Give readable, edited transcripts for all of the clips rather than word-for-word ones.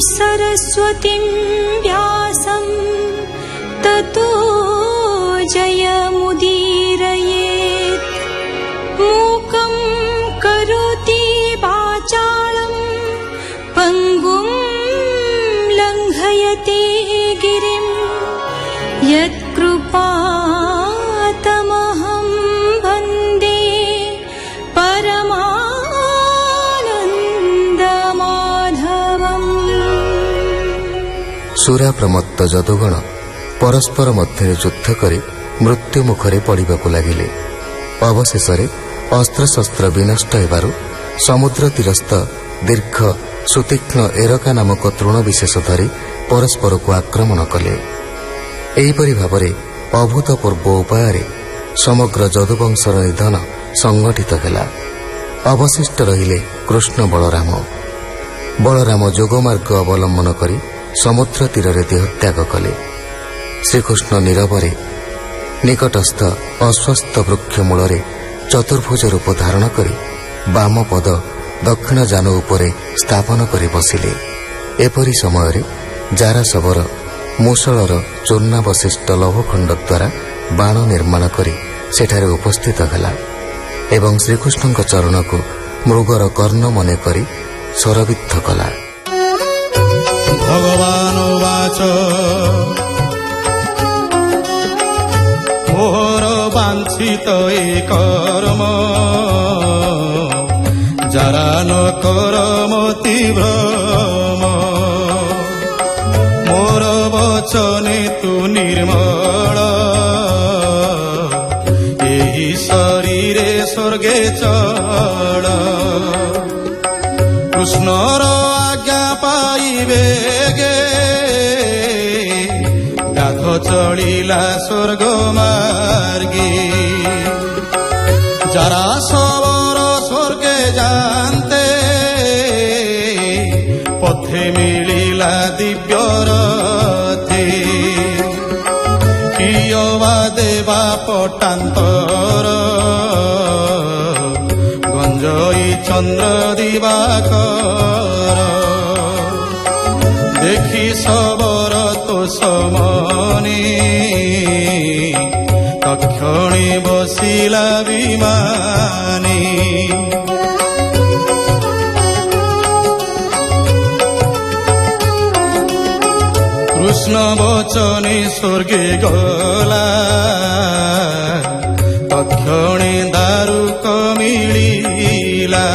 सरस्वतीं व्यासं ततो जयमुदीरयेत्। मूकं करोति वाचालं पङ्गुं लङ्घयति गिरिं यत्कृपातमहं वन्दे परमानन्दमाधवम्। ସୁରା ପ୍ରମତ୍ତ ଯଦୁଗଣ ପରସ୍ପର ମଧ୍ୟରେ ଯୁଦ୍ଧ କରି ମୃତ୍ୟୁ ମୁଖରେ ପଡ଼ିବାକୁ ଲାଗିଲେ। ଅବଶେଷରେ ଅସ୍ତ୍ରଶସ୍ତ୍ର ବିନଷ୍ଟ ହେବାରୁ ସମୁଦ୍ର ତୀରସ୍ଥ ଦୀର୍ଘ ସୁତୀକ୍ଷ୍ଣ ଏରକା ନାମକ ତୃଣ ବିଶେଷ ଧରି ପରସ୍ପରକୁ ଆକ୍ରମଣ କଲେ। ଏହିପରି ଭାବରେ ଅଭୂତପୂର୍ବ ଉପାୟରେ ସମଗ୍ର ଯଦୁବଂଶର ନିଧନ ସଂଗଠିତ ହେଲା। ଅବଶିଷ୍ଟ ରହିଲେ କୃଷ୍ଣ ବଳରାମ। ବଳରାମ ଯୋଗମାର୍ଗ ଅବଲମ୍ବନ କରି ସମୁଦ୍ର ତୀରରେ ଦେହତ୍ୟାଗ କଲେ। ଶ୍ରୀକୃଷ୍ଣ ନୀରବରେ ନିକଟସ୍ଥ ଅଶ୍ୱସ୍ଥ ବୃକ୍ଷ ମୂଳରେ ଚତୁର୍ଭୁଜ ରୂପ ଧାରଣ କରି ବାମ ପଦ ଦକ୍ଷିଣ ଜାନୁ ଉପରେ ସ୍ଥାପନ କରି ବସିଲେ। ଏପରି ସମୟରେ ଜାରାଶବର ମୂଷଳର ଚୂର୍ଣ୍ଣାବଶିଷ୍ଟ ଲୌହଖଣ୍ଡ ଦ୍ୱାରା ବାଣ ନିର୍ମାଣ କରି ସେଠାରେ ଉପସ୍ଥିତ ହେଲା ଏବଂ ଶ୍ରୀକୃଷ୍ଣଙ୍କ ଚରଣକୁ ମୃଗର କର୍ଣ୍ଣ ମନେ କରି ସ୍ୱରବିଦ୍ଧ କଲା। ଭଗବାନ ବାଚ ମୋହର ବାଞ୍ଛିତ ଏ କର୍ମ ଯାରା ନ କର ମତି ଭ୍ରମ। ମୋର ବଚନେ ତୁ ନିର୍ମଳ ଏହି ଶରୀରେ ସ୍ୱର୍ଗେ ଚଳ। କୃଷ୍ଣର ଆଜ୍ଞା ପାଇବେ गे ଗାଧ ଚଳିଲା ସ୍ୱର୍ଗ ମାର୍ଗେ। ଯାରା ସବର ସ୍ୱର୍ଗେ ଯାନ୍ତେ ପଥେ ମିଳିଲା ଦିବ୍ୟ ରଥେ। କିୟ ବା ଦେବା ପଟାନ୍ତର ଗଞ୍ଜଇ ଚନ୍ଦ୍ର ଦିବାକର। ଦେଖି ସବର ତୋ ସମନେ ତକ୍ଷଣେ ବସିଲା ବିମାନେ। କୃଷ୍ଣ ବଚନେ ସ୍ୱର୍ଗେ ଗଲା ତକ୍ଷଣେ ଦାରୁକ ମିଳିଲା।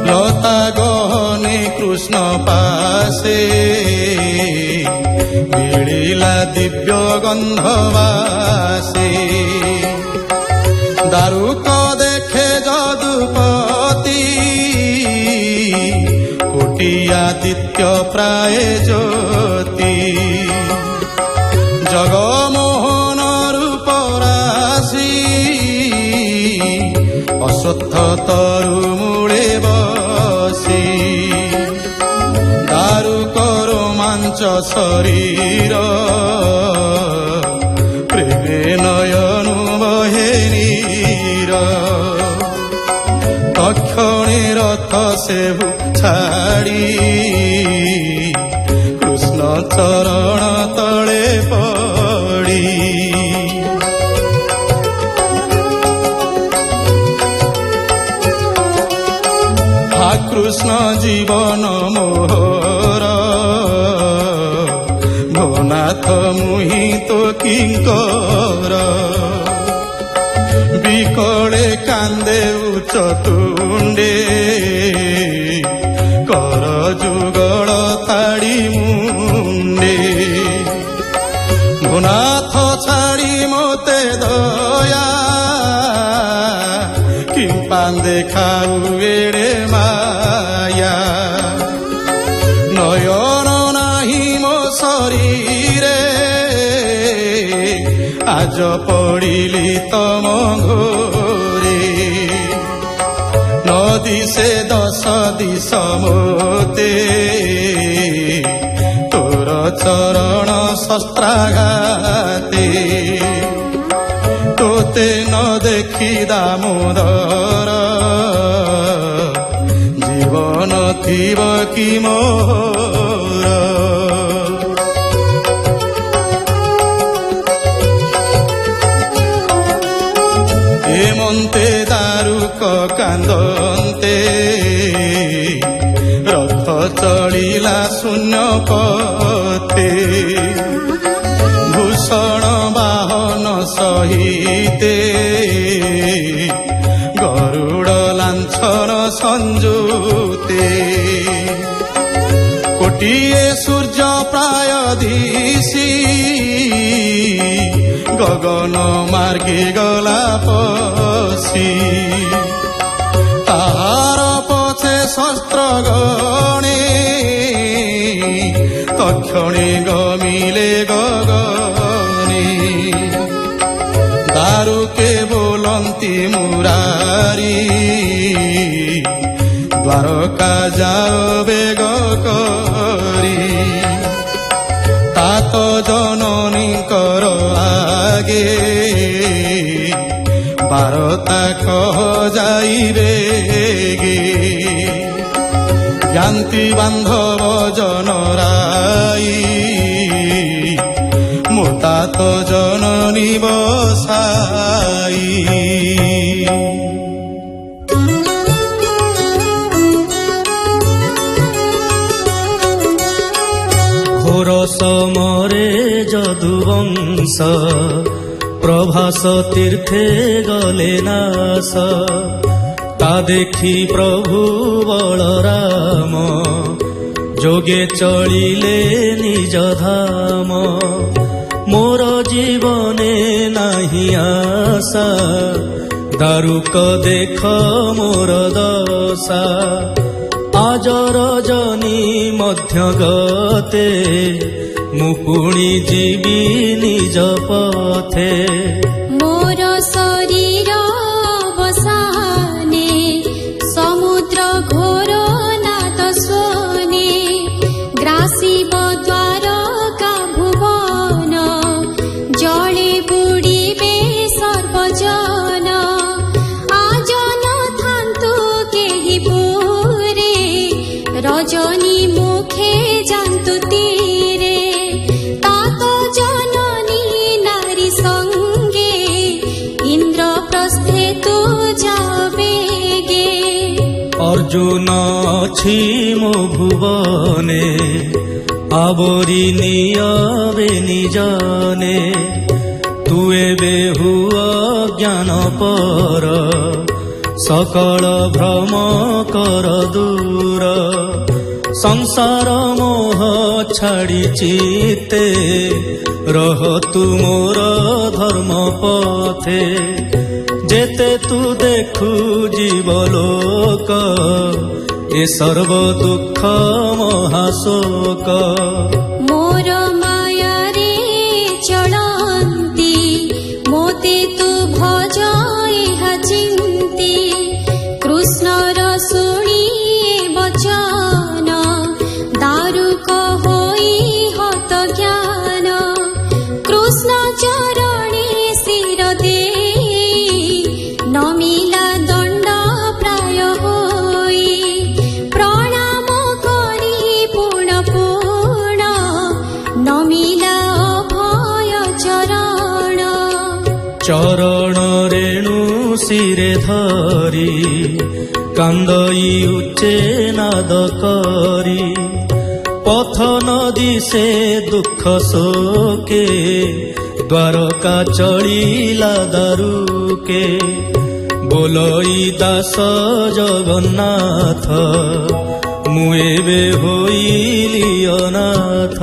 ଲତା ଗହନେ କୃଷ୍ଣ ପାଶେ ମିଳିଲା ଦିବ୍ୟ ଗନ୍ଧବାସେ। ଦାରୁକ ଦେଖେ ଯଦୁପତି କୋଟି ଆଦିତ୍ୟ ପ୍ରାୟ ଜ୍ୟୋତି। ଜଗମୋହନ ରୂପ ରାଶି ଅଶ୍ୱତ୍ଥ ତରୁ ମୂଳେ ବସି। ଦାରୁକ ରୋମାଞ୍ଚ ଶରୀର ପ୍ରେମେ ନୟନୁ ବହେ ନୀର। ତକ୍ଷଣେ ରଥ ସେବୁ ଛାଡ଼ି କୃଷ୍ଣ ଚରଣ ତଳେ ପଡ଼ି। କୃଷ୍ଣ ଜୀବନ ମୋହର ଭୋନାଥ ମୁହିଁ ତୋ କିଙ୍କର। ବିକଳେ କାନ୍ଦେ ଉଚ୍ଚ ତୁଣ୍ଡେ କର ଯୁଗଳ ତାଡ଼ି ମୁଣ୍ଡେ। ଭୋନାଥ ଛାଡ଼ି ମୋତେ ଦୟା କିମ୍ପାନ୍ ଦେଖାଉ ଏଡ଼େ ମାୟା। ନୟନ ନାହିଁ ମୋ ଶରୀରେ ଆଜ ପଡ଼ିଲି ତମ ଘୋରେ। ନଦୀ ସେ ଦଶ ଦିଶ ମୋତେ ତୋର ଚରଣ ଶସ୍ତ୍ରାଘାତେ। ତୋତେ ନ ଦେଖି ଦାମୋଦର ଜୀବନ ନଥିବ କି ମୋର। ଏମନ୍ତେ ଦାରୁକ କାନ୍ଦନ୍ତେ ରଥ ଚଳିଲା ଶୂନ୍ୟ ପଥେ। ଭୂଷଣ ବାହନ ସହିତେ ଗରୁଡ଼ ଲାଞ୍ଛନ ସଂଯୁତେ। କୋଟିଏ ସୂର୍ଯ୍ୟ ପ୍ରାୟ ଦିଶି ଗଗନ ମାର୍ଗେ ଗଲା ପଶି। ତାହାର ପଛେ ଶସ୍ତ୍ର ଗଣେ ତକ୍ଷଣେ ଗମିଲେ ଗଗନେ। ଦାରୁକେ ବୋଲନ୍ତି ମୁରାରୀ ଦ୍ୱାରକା ଯାଅ ବେଗ କରି। ତାତ ଜନନୀଙ୍କର ଆଗେ ବାରତା କହ ଯାଇବେ গে। জ্ঞান্তি বান্ধব জনরাই মোতাত জননী বসাই। ঘোর সমরে যদুবংশ প্রভাস তীর্থে গলে নাশ। তা দেখি প্রভু বলরাম যোগে চলিলে নিজ ধাম। মোর জীবনে নাহি আশা দারুক দেখ মোর দশা। আজ রজনী মধ্য গতে মু পুଣି ଯିବି নিজ পথে। মোর শরীর অবসানে সমুদ্র ঘোর নাদ শোনে। গ্রাসিব দ্বারকা ভুবন জলে বুড়িবে সর্বজন। আজ নথান্তু কেহি পুরে রজনী মুখে জান্তু তীরে। তাত জননী নারী সঙ্গে ইন্দ্রপ্রস্থে তু যাবে গে। অর্জুন ଅଛି ମୋ ভুবনে আবরি নিয়বে নিজনে। তু ଏବେ ହୁଅ জ্ঞান পর সকল ভ্রম কর দূর। সংসার মোহ ছাড়ি চিতে রহ তু মোর ধর্ম পথে। যেতে তু দেখু জীবলোক এ সর্ব দুঃখ মহাশোক। মোর মায়ারে চলন্তি মোতে তু ভজ ইহা চিন্তি। কৃষ্ণর শুনি বচন দারুক হই হত জ্ঞান। কৃষ্ণ চরণে শির দেই নমিলা দণ্ড প্রায় হই। প্রণাম করি পুণ পুণ নমিলা অভয় চরণ। চরণ রেণু শিরে ধরি কান্দই উচ্চে নাদ করি। পথ নদী সে দুঃখ শোকে দ্বারকা চলিলা দারুকে। ବୋଲଇ ଦାସ ଜଗନ୍ନାଥ ମୁଁ ଏବେ ହୋଇଲି ଅନାଥ।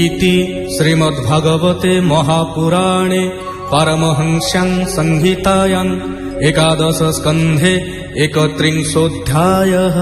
ଇତି ଶ୍ରୀମଦ୍ଭାଗବତେ ମହାପୁରାଣେ ପାରମହଂସ୍ୟାଂ ସଂହିତାୟାଂ ଏକାଦଶ ସ୍କନ୍ଧେ 31ୋऽଧ୍ୟାୟः।